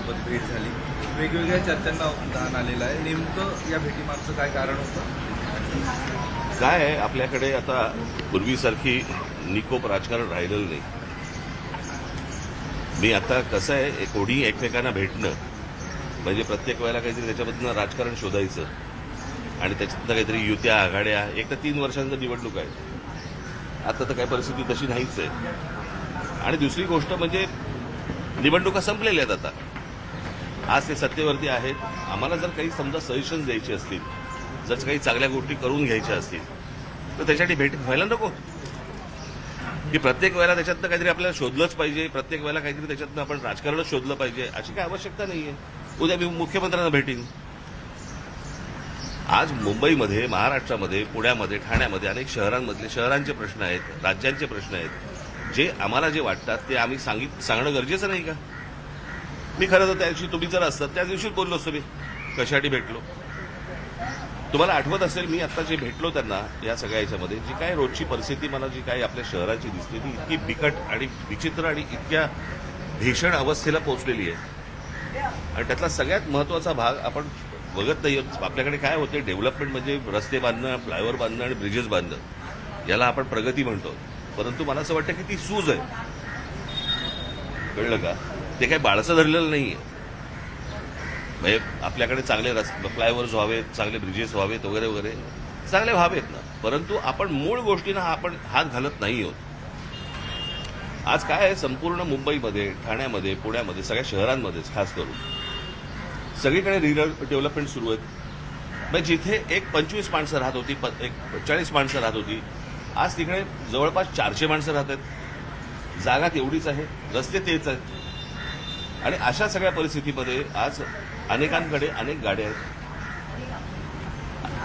मोदींसोबत भेट झाली. वेगवेगळ्या चर्चांना उधाण आलेलं आहे. नेमकं या भेटीमागचं काय कारण होतं? काय आहे, आपल्याकडे आता पूर्वीसारखी निकोप राजकारण राहिलेलं नाही. मी आता कसं आहे, कोणी एकमेकांना भेटणं म्हणजे प्रत्येक वेळेला काहीतरी त्याच्यामधनं राजकारण शोधायचं आणि त्याच्यातनं काहीतरी युत्या आघाड्या. एक तर 3 वर्षांचं निवडणूक आहे, आता तर काही परिस्थिती तशी नाहीच आहे. आणि दुसरी गोष्ट म्हणजे निवडणुका संपलेल्या आहेत. आता आज ते सत्तेवरती आहेत. आम्हाला जर काही समजा सजेशन्स द्यायचे असतील, जर काही चांगल्या गोष्टी करून घ्यायच्या असतील तर त्याच्यासाठी भेट व्हायला नको की प्रत्येक वेळेला त्याच्यातनं काहीतरी आपल्याला शोधलंच पाहिजे, प्रत्येक वेळेला काहीतरी त्याच्यातनं आपण राजकारणच शोधलं पाहिजे, अशी काही आवश्यकता नाहीये. उद्या मी मुख्यमंत्र्यांना भेटीन. आज मुंबईमध्ये, महाराष्ट्रामध्ये, पुण्यामध्ये, ठाण्यामध्ये अनेक शहरांचे प्रश्न आहेत, राज्यांचे प्रश्न आहेत. जे आम्हाला जे वाटतात ते आम्ही सांगणं गरजेचं नाही का? मी खरं तर त्या दिवशी तुम्ही जर असतात त्या दिवशी बोललो असतो. मी कशासाठी भेटलो तुम्हाला आठवत असेल. मी आता जे भेटलो त्यांना या सगळ्या याच्यामध्ये जी काय रोजची परिस्थिती मला जी काय आपल्या शहराची दिसते ती इतकी बिकट आणि विचित्र आणि इतक्या भीषण अवस्थेला पोहोचलेली आहे. आणि त्यातला सगळ्यात महत्वाचा भाग आपण बघत नाही. आपल्याकडे काय होते, डेव्हलपमेंट म्हणजे रस्ते बांधणं, फ्लायओव्हर बांधणं आणि ब्रिजेस बांधणं, याला आपण प्रगती म्हणतो. परंतु मला असं वाटतं की ती सूज आहे. कळलं का? ते काही बाळसं धरलेलं नाहीये. म्हणजे आपल्याकडे चांगले फ्लायओव्हर्स व्हावेत, चांगले ब्रिजेस व्हावेत वगैरे वगैरे, चांगले व्हावेत ना. परंतु आपण मूळ गोष्टींना आपण हात घालत नाही आहोत. आज काय आहे, संपूर्ण मुंबईमध्ये, ठाण्यामध्ये, पुण्यामध्ये, सगळ्या शहरांमध्येच खास करून सगळीकडे डेव्हलपमेंट सुरू आहेत. म्हणजे जिथे एक 25 माणसं राहत होती, एक 40 माणसं राहत होती, आज तिकडे जवळपास 400 माणसं राहत आहेत. जागा तेवढीच आहे, रस्ते तेच आहेत. आणि अशा सगळ्या परिस्थितीमध्ये आज अनेकांकडे अनेक गाड्या आहेत.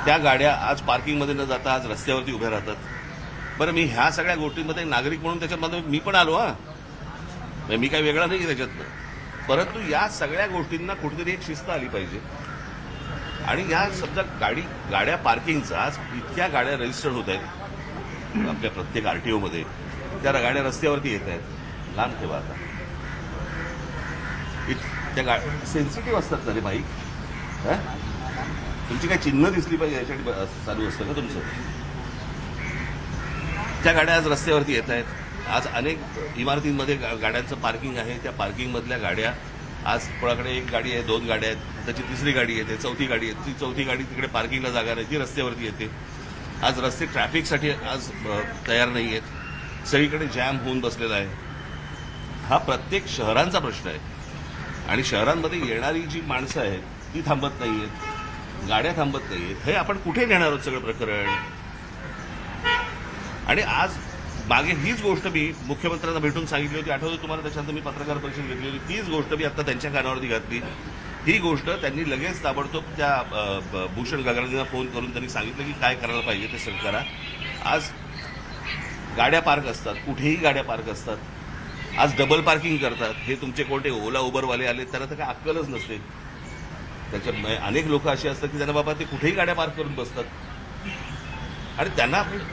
त्या गाड्या आज पार्किंगमध्ये न जाता आज रस्त्यावरती उभ्या राहतात. बरं, मी ह्या सगळ्या गोष्टींमध्ये नागरिक म्हणून त्याच्यामध्ये मी पण आलो. मी काही वेगळा नाही त्याच्यातनं. परंतु या सगळ्या गोष्टींना कुठेतरी एक शिस्त आली पाहिजे. आणि या समजा गाड्या पार्किंगचा आज इतक्या गाड्या रजिस्टर्ड होत आहेत आपल्या प्रत्येक आरटीओमध्ये, त्या गाड्या रस्त्यावरती येत आहेत. लांब ठेवा आता. त्या सेन्सिटिव्ह असतात ना रे बाईक. तुमची काही चिन्ह दिसली पाहिजे यासाठी चालू असतं का तुमचं? त्या गाड्या आज रस्त्यावरती येत आहेत. आज अनेक इमारतींमध्ये गाड्यांचं पार्किंग आहे. त्या पार्किंगमधल्या गाड्या आज कोणाकडे एक गाडी आहे, 2 गाड्या आहेत, त्याची तिसरी गाडी येते, चौथी गाडी येते. ती चौथी गाडी तिकडे पार्किंगला जागा नाही, ती रस्त्यावरती येते. आज रस्ते ट्रॅफिकसाठी आज तयार नाही आहेत. सगळीकडे जॅम होऊन बसलेला आहे. हा प्रत्येक शहरांचा प्रश्न आहे. आणि शहरांमध्ये येणारी जी माणसं आहेत ती थांबत नाहीयेत, गाड्या थांबत नाहीयेत. हे आपण कुठे नेणार आहोत सगळं प्रकरण? आणि आज मागे हीच गोष्ट मी मुख्यमंत्र्यांना भेटून सांगितली होती, आठवतं तुम्हाला? त्याच्यानंतर मी पत्रकार परिषद घेतली होती. तीच गोष्ट मी आता त्यांच्या कानावरती घातली. ही गोष्ट त्यांनी लगेच ताबडतोब त्या भूषण गगरांना फोन करून त्यांनी सांगितलं की काय करायला पाहिजे ते सगळं करा. आज गाड्या पार्क असतात, कुठेही गाड्या पार्क असतात. आज डबल पार्किंग करतात. हे तुमचे कोणते ओला उबरवाले आले त्यांना तर काय अक्कलच नसते. त्याच्या अनेक लोक असे असतात की त्यांना बाबा ते कुठेही गाड्या पार्क करून बसतात. आणि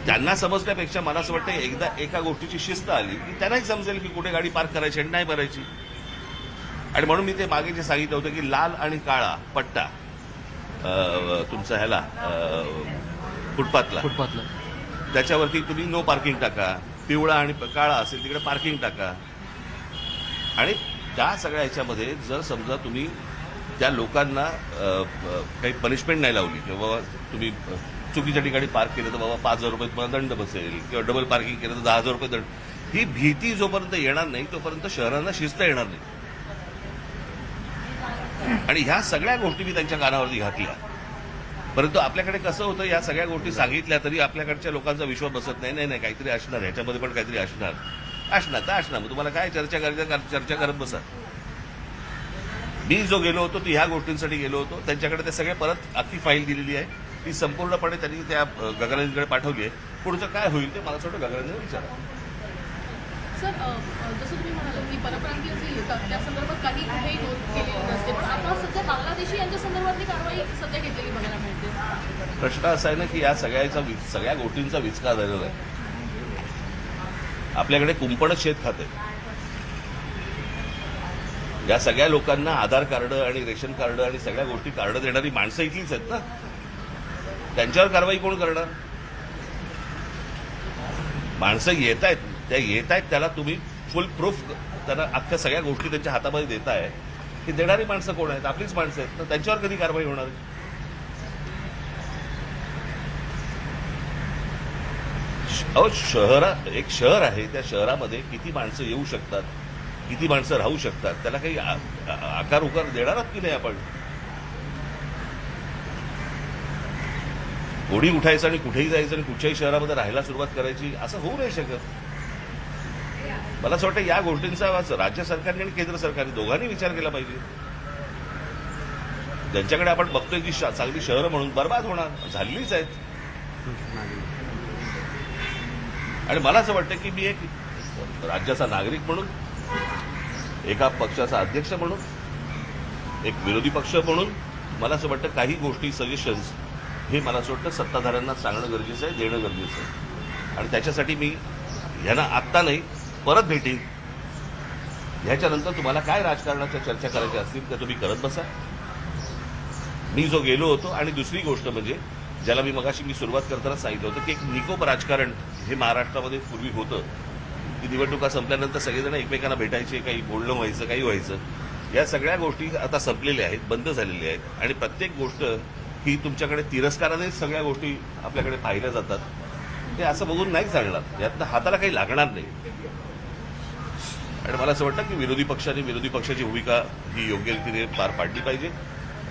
त्यांना समजण्यापेक्षा मला असं वाटतं एकदा एका गोष्टीची शिस्त आली की त्यांनाही समजेल की कुठे गाडी पार्क करायची आणि नाही करायची. आणि म्हणून मी ते मागे जे सांगितलं होतं की लाल आणि काळा पट्टा तुमचा ह्याला फुटपाथला त्याच्यावरती तुम्ही नो पार्किंग टाका. पिवळा आणि काळा असेल तिकडे पार्किंग टाका. आणि त्या सगळ्या ह्याच्यामध्ये जर समजा तुम्ही त्या लोकांना काही पनिशमेंट नाही लावली किंवा तुम्ही चुकीच्या ठिकाणी पार्क केलं तर बाबा 5,000 रुपये तुम्हाला दंड बसेल किंवा डबल पार्किंग केलं तर 10,000 रुपये दंड, ही भीती जोपर्यंत येणार नाही तोपर्यंत शहरांना शिस्त येणार नाही. आणि ह्या सगळ्या गोष्टी मी त्यांच्या कानावरती घातल्या. परंतु आपल्याकडे कसं होतं, या सगळ्या गोष्टी सांगितल्या तरी आपल्याकडच्या लोकांचा विश्वास बसत नाही. नाही काहीतरी असणार, ह्याच्यामध्ये पण काहीतरी असणार तर असणार. मग तुम्हाला काय चर्चा करत बसा. मी जो गेलो होतो ती ह्या गोष्टींसाठी गेलो होतो. त्यांच्याकडे ते सगळे परत अख्खी फाईल दिलेली आहे. ती संपूर्णपणे त्यांनी त्या गगरांकडे पाठवली आहे. पुढचं काय होईल ते मला असं वाटतं गगरांना विचारा. सर, जसं तुम्ही म्हणाले की परप्रांतीय जे येतात त्या संदर्भात काही कुठेही नोंद केलेली नसते, पण आता सध्या बांगलादेशी यांच्या संदर्भातली कारवाई सध्या घेतलेली बघायला मिळते. प्रश्न असा आहे ना की या सगळ्या गोष्टींचा विचकार झालेला आहे. आपल्याकडे कुंपणच शेत खाते. या सगळ्या लोकांना आधार कार्ड आणि रेशन कार्ड आणि सगळ्या गोष्टी कार्ड देणारी माणसं इथलीच आहेत ना. त्यांच्यावर कारवाई कोण करणार? माणसं येत आहेत त्याला तुम्ही फुल प्रूफ त्यांना अख्ख्या सगळ्या गोष्टी त्यांच्या हातामध्ये देताय. ही देणारी माणसं कोण आहेत? आपलीच माणसं आहेत. तर त्यांच्यावर कधी कारवाई होणार आहे? एक शहर आहे, त्या शहरामध्ये किती माणसं येऊ शकतात, किती माणसं राहू शकतात, त्याला काही आकार उकार देणार आहात की नाही आपण? कोणी उठायचं आणि कुठेही जायचं आणि कुठच्याही शहरामध्ये राहायला सुरुवात करायची, असं होऊ नाही शकत. मला असं वाटतं या गोष्टींचा राज्य सरकारने आणि केंद्र सरकारने दोघांनी विचार केला पाहिजे. ज्यांच्याकडे आपण बघतोय की चांगली शहरं म्हणून बर्बाद होणार झालीच आहेत. आणि मला असं वाटतं की मी एक राज्याचा नागरिक म्हणून, एका पक्षाचा अध्यक्ष म्हणून, एक विरोधी पक्ष म्हणून मला असं वाटतं काही गोष्टी सजेशन्स हे मला असं वाटतं सत्ताधाऱ्यांना सांगणं गरजेचं आहे, देणं गरजेचं आहे. आणि त्याच्यासाठी मी ह्यांना आत्ता नाही परत भेटीन. ह्याच्यानंतर तुम्हाला काय राजकारणाच्या चर्चा करायच्या असतील त्या तुम्ही करत बसा. मी जो गेलो होतो, आणि दुसरी गोष्ट म्हणजे ज्याला मी मगाशी सुरुवात करताना सांगितलं होतं की एक निकोप राजकारण हे महाराष्ट्रामध्ये पूर्वी होतं की निवडणुका संपल्यानंतर सगळेजण एकमेकांना भेटायचे, काही बोलणं व्हायचं, काही व्हायचं. या सगळ्या गोष्टी आता संपलेल्या आहेत, बंद झालेल्या आहेत. आणि प्रत्येक गोष्ट ही तुमच्याकडे तिरस्कारानेच सगळ्या गोष्टी आपल्याकडे पाहिल्या जातात. ते असं बघून नाही चालणार. यातनं हाताला काही लागणार नाही. आणि मला असं वाटतं की विरोधी पक्षाने विरोधी पक्षाची भूमिका ही योग्य रीतीने पार पाडली पाहिजे.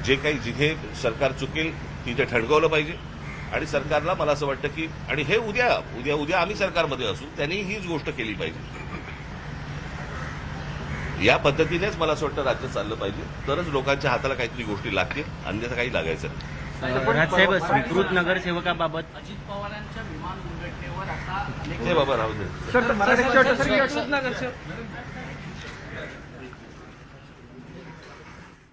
जे काही जिथे सरकार चुकेल तिथे ठणकावलं पाहिजे. आणि सरकारला मला असं वाटतं की, आणि हे उद्या आम्ही सरकारमध्ये असू, त्यांनी हीच गोष्ट केली पाहिजे. या पद्धतीनेच मला असं वाटतं राज्य चाललं पाहिजे. तरच लोकांच्या हाताला काहीतरी गोष्टी लागतील, अन्यथा काही लागायचं नाही. राजसाहेब, स्वीकृत नगरसेवकाबाबत अजित पवारांच्या विमान दुर्घटनेवर आता हे बाबा राहू दे. सर मराठी